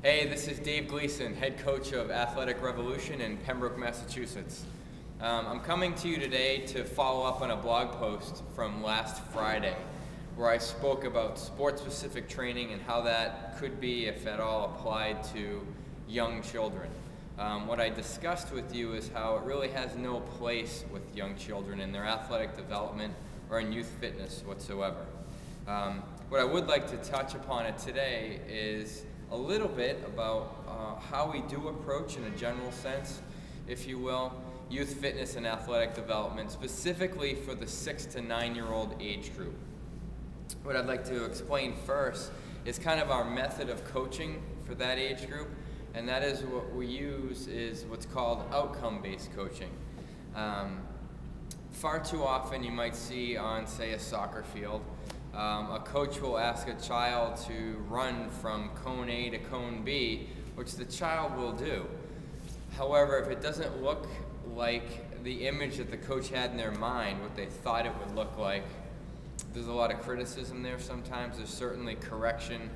Hey, this is Dave Gleason, head coach of Athletic Revolution in Pembroke, Massachusetts. I'm coming to you today to follow up on a blog post from last Friday where I spoke about sport-specific training and how that could be, if at all, applied to young children. What I discussed with you is how it really has no place with young children in their athletic development or in youth fitness whatsoever. What I would like to touch upon it today is a little bit about how we do approach, in a general sense, if you will, youth fitness and athletic development, specifically for the 6 to 9-year-old age group. What I'd like to explain first is kind of our method of coaching for that age group, and that is what we use is what's called outcome-based coaching. Far too often you might see on, say, a soccer field, a coach will ask a child to run from cone A to cone B, which the child will do. However, if it doesn't look like the image that the coach had in their mind, what they thought it would look like, there's a lot of criticism there sometimes. There's certainly correction,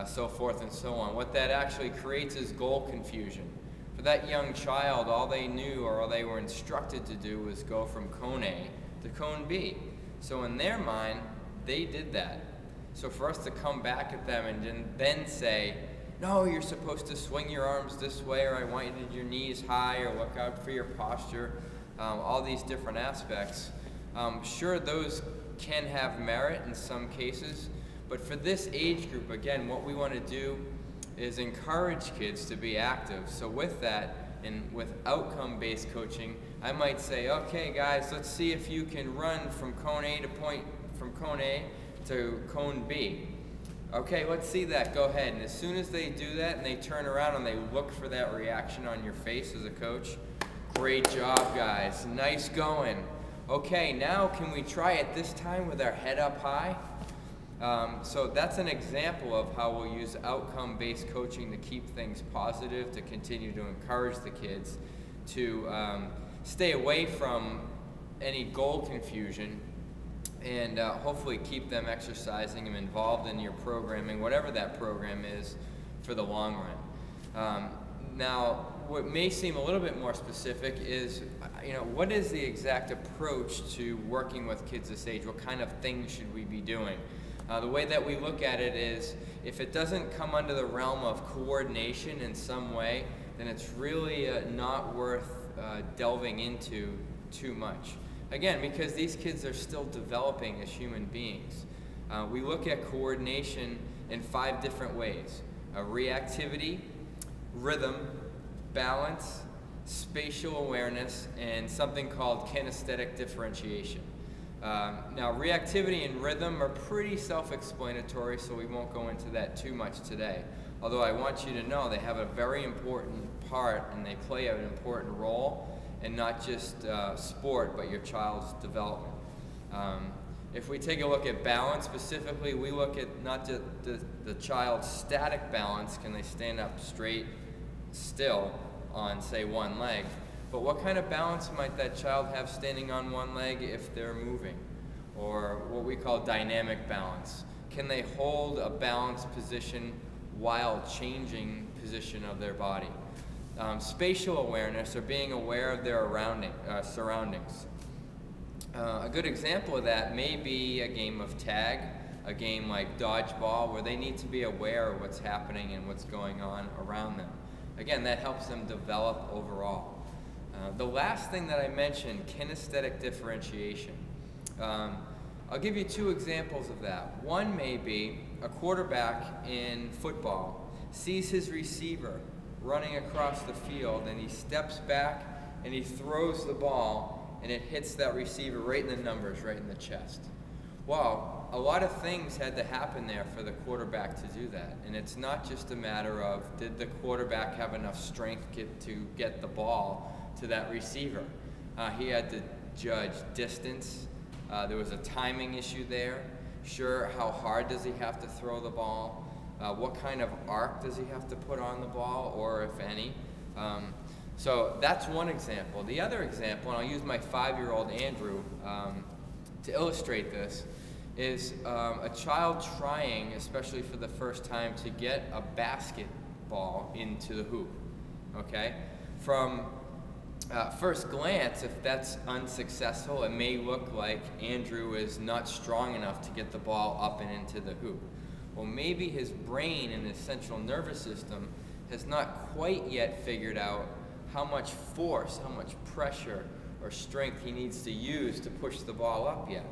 so forth and so on. What that actually creates is goal confusion. For that young child, all they knew or all they were instructed to do was go from cone A to cone B. So in their mind, they did that. So for us to come back at them and then say, no, you're supposed to swing your arms this way, or I want you to do your knees high, or look out for your posture, all these different aspects. Sure, those can have merit in some cases, but for this age group, again, what we want to do is encourage kids to be active. So with that, and with outcome-based coaching, I might say, okay guys, let's see if you can run from cone A to cone B. Okay, let's see that, go ahead. And as soon as they do that and they turn around and they look for that reaction on your face as a coach, great job guys, nice going. Okay, now can we try it this time with our head up high? So that's an example of how we'll use outcome-based coaching to keep things positive, to continue to encourage the kids to stay away from any goal confusion, and hopefully keep them exercising and involved in your programming, whatever that program is, for the long run. Now, what may seem a little bit more specific is, what is the exact approach to working with kids this age? What kind of things should we be doing? The way that we look at it is, if it doesn't come under the realm of coordination in some way, then it's really not worth delving into too much. Again, because these kids are still developing as human beings. We look at coordination in 5 different ways: reactivity, rhythm, balance, spatial awareness, and something called kinesthetic differentiation. Now, reactivity and rhythm are pretty self-explanatory, so we won't go into that too much today. Although I want you to know they have a very important part and they play an important role in not just sport, but your child's development. If we take a look at balance specifically, we look at not just the child's static balance, can they stand up straight, still, on, say, one leg, but what kind of balance might that child have standing on one leg if they're moving? Or what we call dynamic balance. Can they hold a balanced position while changing position of their body? Spatial awareness, or being aware of their surroundings. A good example of that may be a game of tag, a game like dodgeball, where they need to be aware of what's happening and what's going on around them. Again, that helps them develop overall. The last thing that I mentioned, kinesthetic differentiation. I'll give you 2 examples of that. One may be a quarterback in football sees his receiver running across the field, and he steps back and he throws the ball, and it hits that receiver right in the numbers, right in the chest. Well, a lot of things had to happen there for the quarterback to do that, and it's not just a matter of did the quarterback have enough strength to get the ball to that receiver. He had to judge distance. There was a timing issue there. Sure, how hard does he have to throw the ball? What kind of arc does he have to put on the ball, or if any? So that's one example. The other example, and I'll use my 5-year-old Andrew to illustrate this, is a child trying, especially for the first time, to get a basket ball into the hoop, okay? From first glance, if that's unsuccessful, it may look like Andrew is not strong enough to get the ball up and into the hoop. Well, maybe his brain and his central nervous system has not quite yet figured out how much force, how much pressure or strength he needs to use to push the ball up yet.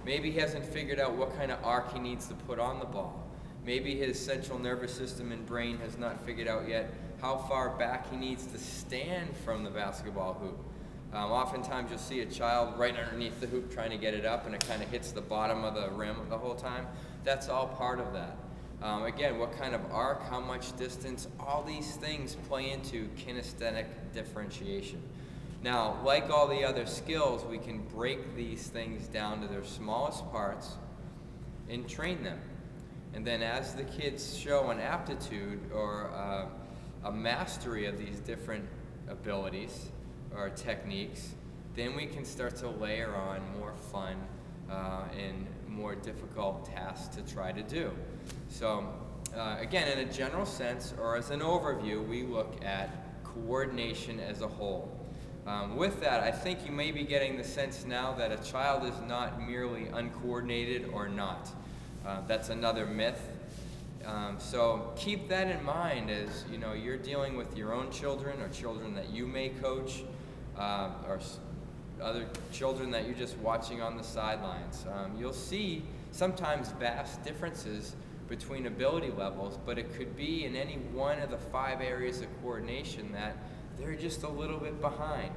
Maybe he hasn't figured out what kind of arc he needs to put on the ball. Maybe his central nervous system and brain has not figured out yet how far back he needs to stand from the basketball hoop. Oftentimes you'll see a child right underneath the hoop trying to get it up, and it kind of hits the bottom of the rim the whole time. That's all part of that. Again, what kind of arc, how much distance, all these things play into kinesthetic differentiation. Now, like all the other skills, we can break these things down to their smallest parts and train them. And then as the kids show an aptitude or a mastery of these different abilities or techniques, then we can start to layer on more fun and more difficult tasks to try to do. So again, in a general sense, or as an overview, we look at coordination as a whole. With that, I think you may be getting the sense now that a child is not merely uncoordinated or not. That's another myth. So keep that in mind as you're dealing with your own children or children that you may coach, or other children that you're just watching on the sidelines. You'll see sometimes vast differences between ability levels, but it could be in any one of the 5 areas of coordination that they're just a little bit behind.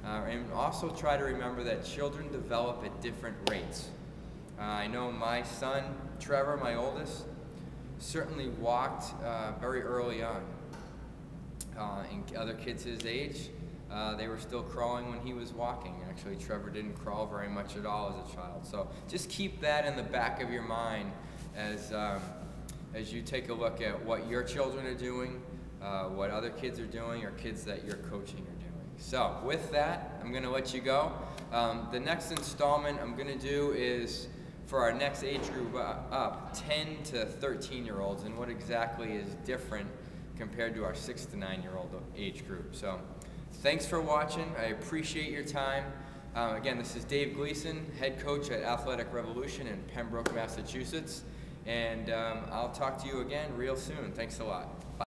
And also try to remember that children develop at different rates. I know my son, Trevor, my oldest, certainly walked very early on. And other kids his age, they were still crawling when he was walking. Actually, Trevor didn't crawl very much at all as a child. So just keep that in the back of your mind as you take a look at what your children are doing, what other kids are doing, or kids that you're coaching are doing. So with that, I'm going to let you go. The next installment I'm going to do is for our next age group up, 10 to 13-year-olds, and what exactly is different compared to our 6 to 9-year-old age group. So thanks for watching. I appreciate your time. Again, this is Dave Gleason, head coach at Athletic Revolution in Pembroke, Massachusetts. And I'll talk to you again real soon. Thanks a lot. Bye.